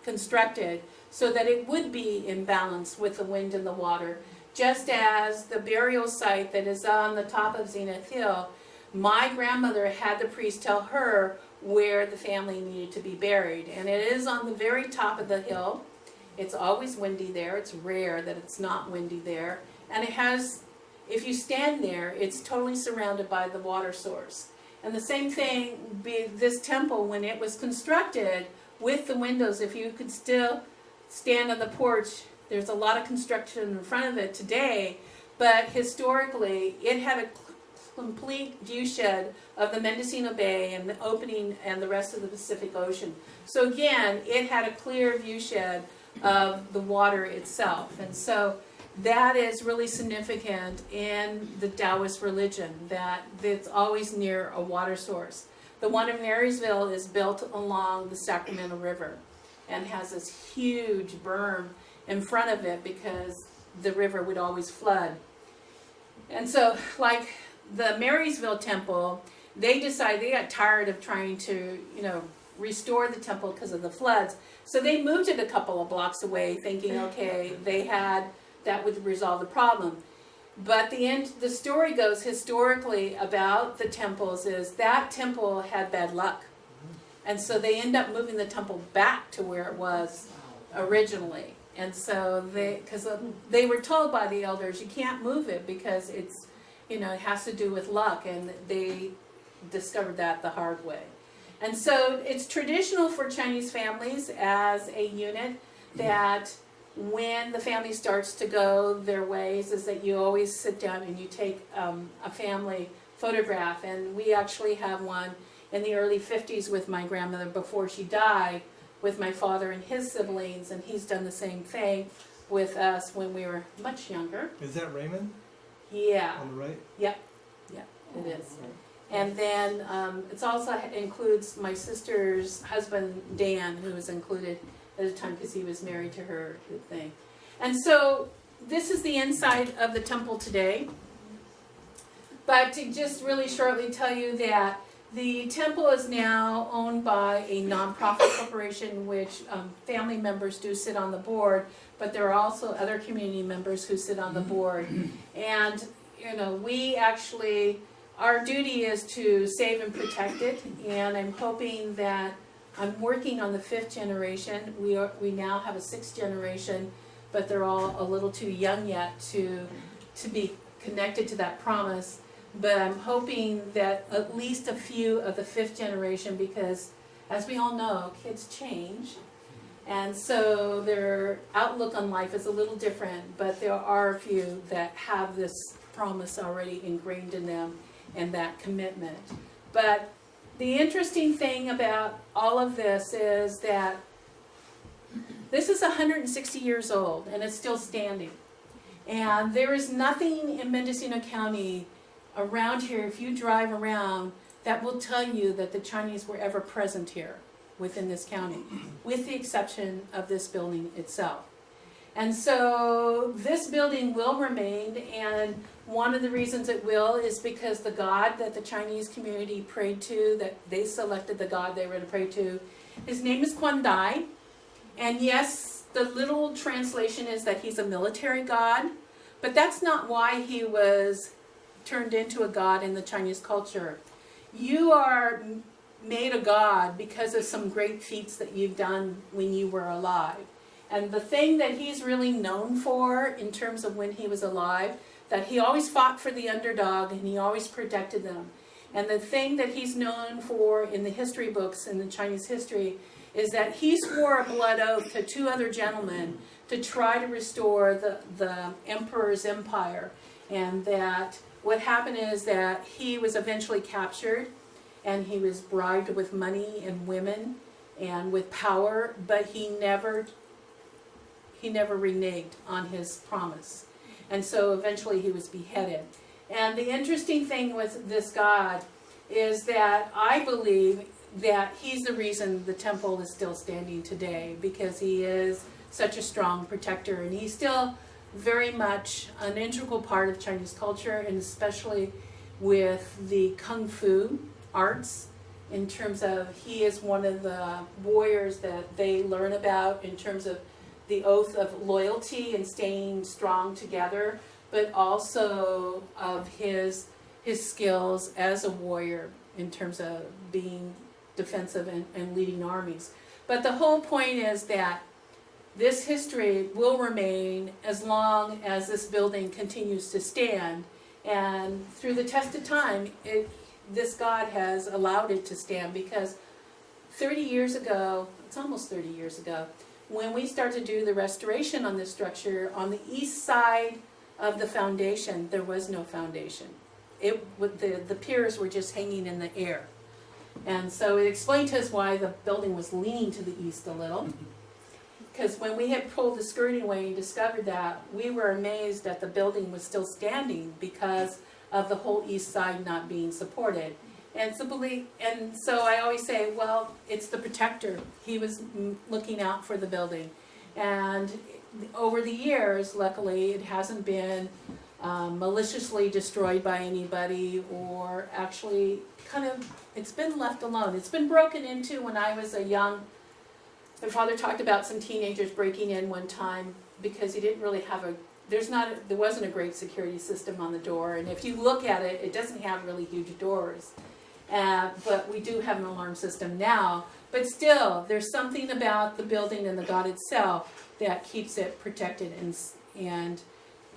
constructed so that it would be in balance with the wind and the water. Just as the burial site that is on the top of Zenith Hill, my grandmother had the priest tell her where the family needed to be buried. And it is on the very top of the hill. It's always windy there. It's rare that it's not windy there. And it has, if you stand there, it's totally surrounded by the water source. And the same thing, this temple, when it was constructed with the windows, if you could still stand on the porch, there's a lot of construction in front of it today, but historically it had a complete view shed of the Mendocino Bay and the opening and the rest of the Pacific Ocean. So again, it had a clear view shed of the water itself. And so that is really significant in the Taoist religion, that it's always near a water source. The one in Marysville is built along the Sacramento River and has this huge berm in front of it because the river would always flood. And so, like the Marysville temple, they decided they got tired of trying to, restore the temple because of the floods. So they moved it a couple of blocks away, thinking, okay, that would resolve the problem. But the story goes historically about the temples is that temple had bad luck. And so they end up moving the temple back to where it was originally. And so because they were told by the elders, you can't move it because it's, it has to do with luck. And they discovered that the hard way. And so it's traditional for Chinese families as a unit that when the family starts to go their ways is that you always sit down and you take a family photograph. And we actually have one in the early 50s with my grandmother before she died with my father and his siblings, and he's done the same thing with us when we were much younger. Is that Raymond? Yeah. On the right? Yep. It is. And then it also includes my sister's husband, Dan, who was included at the time because he was married to her thing. And so this is the inside of the temple today. But to just really shortly tell you that the temple is now owned by a nonprofit corporation, which family members do sit on the board, but there are also other community members who sit on the board. And, we actually, our duty is to save and protect it, and I'm hoping that I'm working on the 5th generation. We now have a 6th generation, but they're all a little too young yet to be connected to that promise. But I'm hoping that at least a few of the 5th generation, because as we all know, kids change. And so their outlook on life is a little different, but there are a few that have this promise already ingrained in them and that commitment. But the interesting thing about all of this is that this is 160 years old and it's still standing. And there is nothing in Mendocino County around here, if you drive around, that will tell you that the Chinese were ever present here within this county, with the exception of this building itself. And so this building will remain, and one of the reasons it will is because the God that the Chinese community prayed to, that they selected the God they were to pray to, his name is Quan Dai. And yes, the little translation is that he's a military god, but that's not why he was turned into a god in the Chinese culture. You are made a god because of some great feats that you've done when you were alive. And the thing that he's really known for in terms of when he was alive, that he always fought for the underdog and he always protected them. And the thing that he's known for in the history books in the Chinese history is that he swore a blood oath to 2 other gentlemen to try to restore the emperor's empire. And that what happened is that he was eventually captured and he was bribed with money and women, and with power, but he never reneged on his promise. And so eventually he was beheaded. And the interesting thing with this God is that I believe that he's the reason the temple is still standing today, because he is such a strong protector, and he's still very much an integral part of Chinese culture, and especially with the kung fu arts, in terms of he is one of the warriors that they learn about in terms of the oath of loyalty and staying strong together, but also of his skills as a warrior in terms of being defensive and leading armies. But the whole point is that this history will remain as long as this building continues to stand, and through the test of time, this God has allowed it to stand, because 30 years ago, it's almost 30 years ago, when we started to do the restoration on this structure, on the east side of the foundation, there was no foundation. The piers were just hanging in the air. And so it explained to us why the building was leaning to the east a little. Because when we had pulled the skirting away and discovered that, we were amazed that the building was still standing because of the whole east side not being supported. And so I always say, well, it's the protector. He was looking out for the building. And over the years, luckily, it hasn't been maliciously destroyed by anybody, or actually it's been left alone. It's been broken into when I was a young, my father talked about some teenagers breaking in one time because he didn't really have there wasn't a great security system on the door, and if you look at it, it doesn't have really huge doors. But we do have an alarm system now, but still, there's something about the building and the God itself that keeps it protected and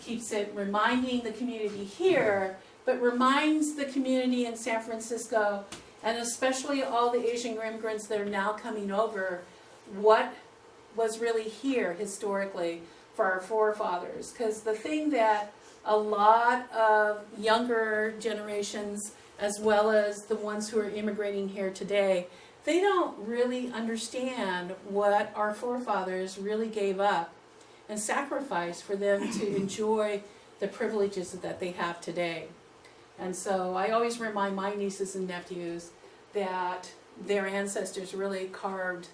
keeps it reminding the community here, but reminds the community in San Francisco, and especially all the Asian immigrants that are now coming over, what was really here historically for our forefathers. Because the thing that a lot of younger generations, as well as the ones who are immigrating here today, they don't really understand what our forefathers really gave up and sacrificed for them to enjoy the privileges that they have today. And so I always remind my nieces and nephews that their ancestors really carved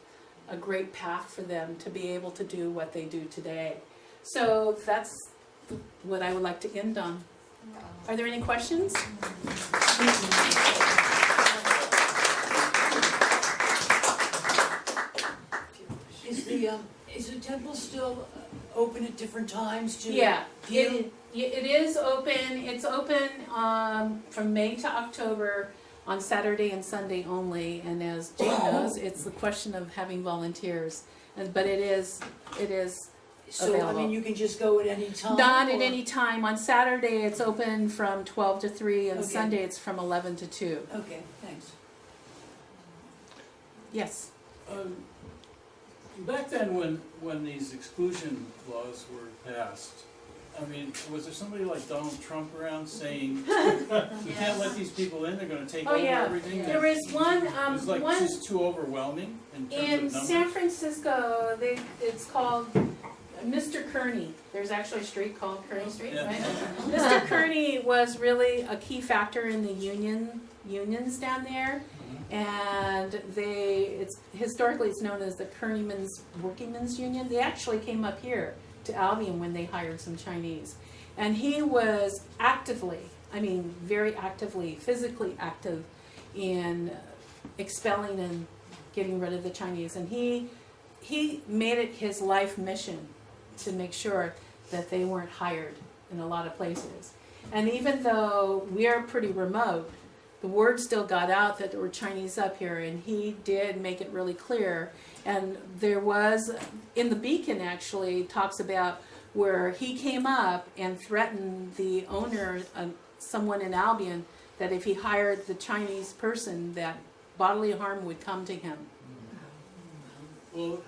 a great path for them to be able to do what they do today. So that's what I would like to end on. Are there any questions? Is the temple still open at different times to Yeah, view? it is open. It's open from May to October on Saturday and Sunday only. And as Jane knows, it's the question of having volunteers. But it is So, I available. mean, you can just go at any time? Not at or- any time. On Saturday, it's open from 12 to 3, and Okay. Sunday it's from 11 to 2. Okay, thanks. Yes. Back then, when these exclusion laws were passed, I mean, was there somebody like Donald Trump around saying, "You can't let these people in; they're going to take Oh, over yeah. everything"? There was one, It was like one just too overwhelming in terms in of numbers. San Francisco. It's called Mr. Kearney. There's actually a street called Kearney Street, Yeah. right? Mr. Kearney was really a key factor in the unions down there. And historically it's known as the Kearneymen's Workingmen's Union. They actually came up here to Albion when they hired some Chinese. And he was very actively, physically active in expelling and getting rid of the Chinese. And he made it his life mission to make sure that they weren't hired in a lot of places. And even though we are pretty remote, the word still got out that there were Chinese up here, and he did make it really clear. And there was, in the Beacon actually, talks about where he came up and threatened the owner, someone in Albion, that if he hired the Chinese person, that bodily harm would come to him. Well,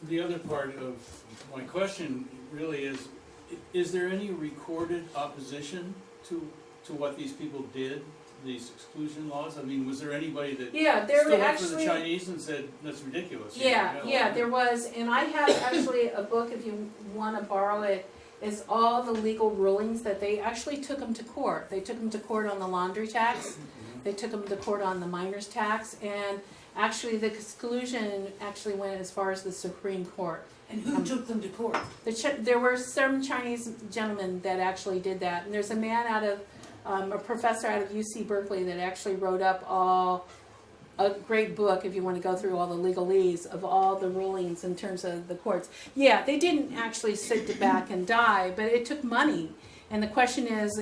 the other part of my question really is there any recorded opposition to what these people did these exclusion laws? I mean, was there anybody that Yeah, there stood were up for the actually. Chinese and said, that's ridiculous? Yeah, there was, and I have actually a book, if you wanna borrow it, is all the legal rulings that they actually took them to court. They took them to court on the laundry tax, they took them to court on the miners tax, and actually the exclusion actually went as far as the Supreme Court. And who took them to court? There were some Chinese gentlemen that actually did that, and there's a man out of, a professor out of UC Berkeley that actually wrote up a great book, if you want to go through all the legalese of all the rulings in terms of the courts. Yeah, they didn't actually sit back and die, but it took money. And the question is,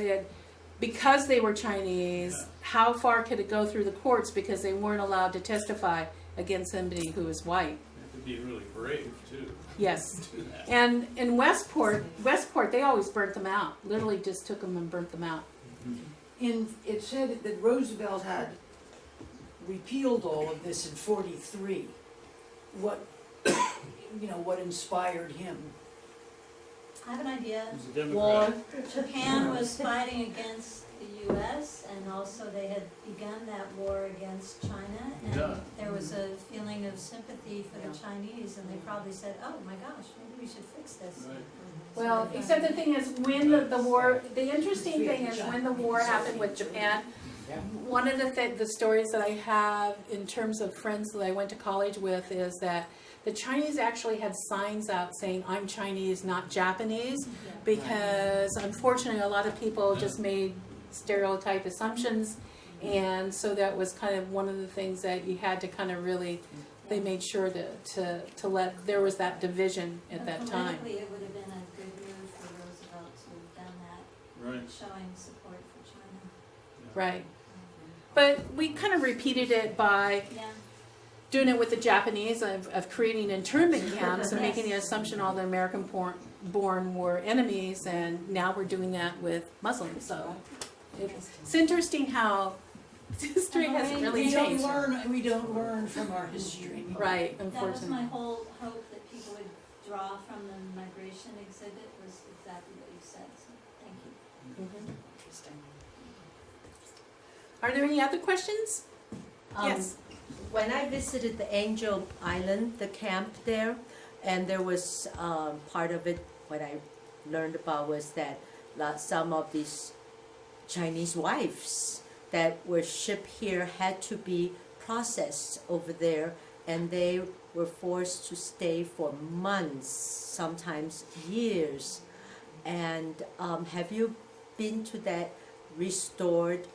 because they were Chinese, how far could it go through the courts because they weren't allowed to testify against somebody who was white? You have to be really brave, too. Yes. to do that. And in Westport, they always burnt them out. Literally just took them and burnt them out. It said that Roosevelt had repealed all of this in 43. What, what inspired him? I have an idea. He was a Democrat. Japan was fighting against the US, and also they had begun that war against China, and Yeah. there was a feeling of sympathy for the Chinese, and they probably said, oh my gosh, maybe we should fix this. Right. Well, except the thing is, when the war, the interesting thing is when the war happened with Japan, one of the stories that I have in terms of friends that I went to college with is that the Chinese actually had signs out saying, I'm Chinese, not Japanese, because unfortunately a lot of people just made stereotype assumptions, and so that was kind of one of the things that you had to kind of really, they made sure to let, there was that division at And that time. politically, it would have been a good move for Roosevelt to have done that, Right. showing support for China. Right. But we kind of repeated it by Yeah, doing it with the Japanese of creating internment camps and Yes. making the assumption all the American born were enemies, and now we're doing that with Muslims. So it's interesting how history hasn't really We don't changed. learn from our history. Right, that was my unfortunately. whole hope, that people would draw from the migration exhibit, was exactly what you said, so thank you. Mhm. Are there any other questions? Yes. When I visited the Angel Island, the camp there, and there was part of it, what I learned about was that some of these Chinese wives that were shipped here had to be processed over there, and they were forced to stay for months, sometimes years. And have you been to that restored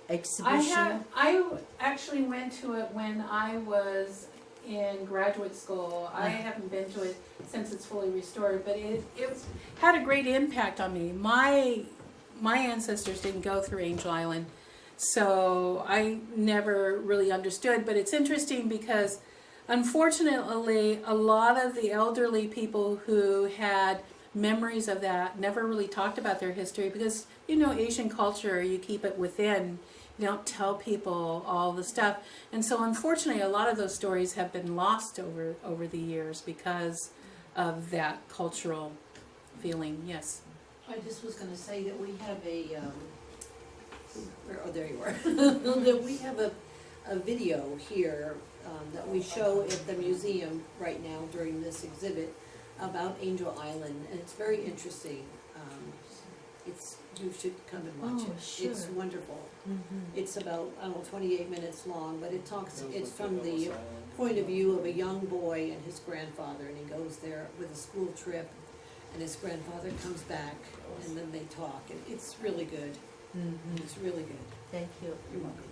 exhibition? I actually went to it when I was in graduate school. I haven't been to it since it's fully restored, but it had a great impact on me. My ancestors didn't go through Angel Island, so I never really understood. But it's interesting because unfortunately a lot of the elderly people who had memories of that never really talked about their history, because Asian culture, you keep it within. You don't tell people all the stuff. And so unfortunately a lot of those stories have been lost over the years because of that cultural feeling. Yes. I just was gonna say that we have there you are. That we have a video here that we show at the museum right now during this exhibit about Angel Island, and it's very interesting. You should come and watch it. Sure. It's wonderful. Mhm. It's about, 28 minutes long, but it's from the point of view of a young boy and his grandfather, and he goes there with a school trip, and his grandfather comes back, and then they talk, and it's really good. Mhm. It's really good. Thank you. You're welcome.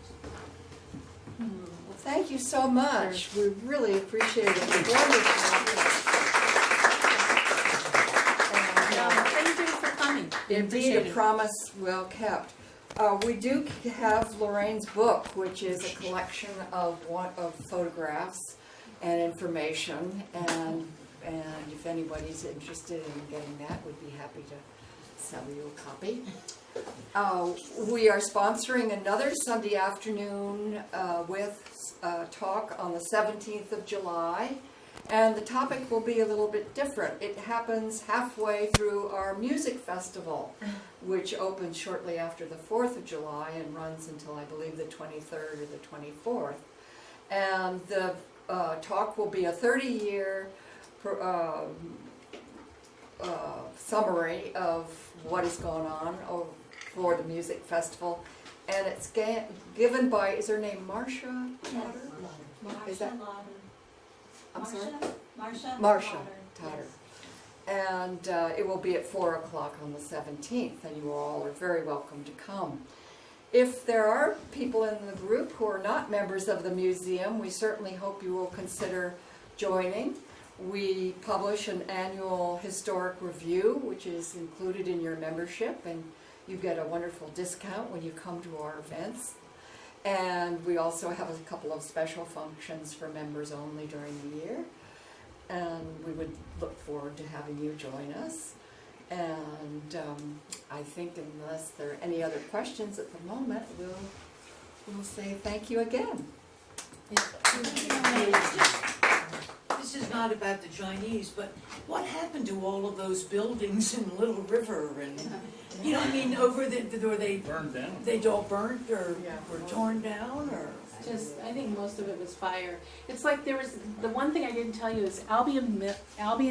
Well, thank you so much. We really appreciate it. Wonderful. Thank you for coming. We Indeed, appreciate a it. promise well kept. We do have Lorraine's book, which is a collection of photographs and information, and if anybody's interested in getting that, we'd be happy to sell you a copy. We are sponsoring another Sunday afternoon with a talk on the 17th of July And the topic will be a little bit different. It happens halfway through our music festival, which opens shortly after the 4th of July and runs until, I believe, the 23rd or the 24th. And the talk will be a 30-year summary of what has gone on for the music festival. And it's given by, is her name Marcia? Is that- Marsha Lauder. I'm sorry? Marsha? Marsha Lauder, Totter. yes. And it will be at 4 o'clock on the 17th, and you all are very welcome to come. If there are people in the group who are not members of the museum, we certainly hope you will consider joining. We publish an annual historic review, which is included in your membership, and you get a wonderful discount when you come to our events. And we also have a couple of special functions for members only during the year. And we would look forward to having you join us. And I think unless there are any other questions at the moment, we'll say thank you again. This is not about the Chinese, but what happened to all of those buildings in Little River and, you know, I mean, were they Burned down. all burnt or Yeah. were torn down or? Just, I think most of it was fire. It's like there was, the one thing I didn't tell you is Albion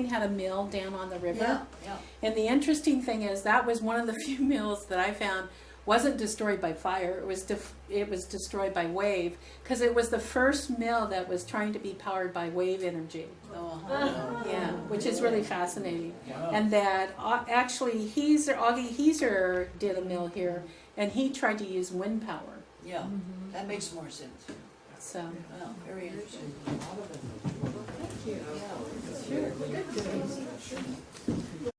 had a mill down on the river. Yeah. And the interesting thing is that was one of the few mills that I found wasn't destroyed by fire. It was destroyed by wave, because it was the first mill that was trying to be powered by wave energy. Yeah, which is really fascinating. Wow. And that actually Augie Heiser did a mill here, and he tried to use wind power. Yeah, that makes more sense. So. Wow, very interesting. Thank you. Yeah. Sure.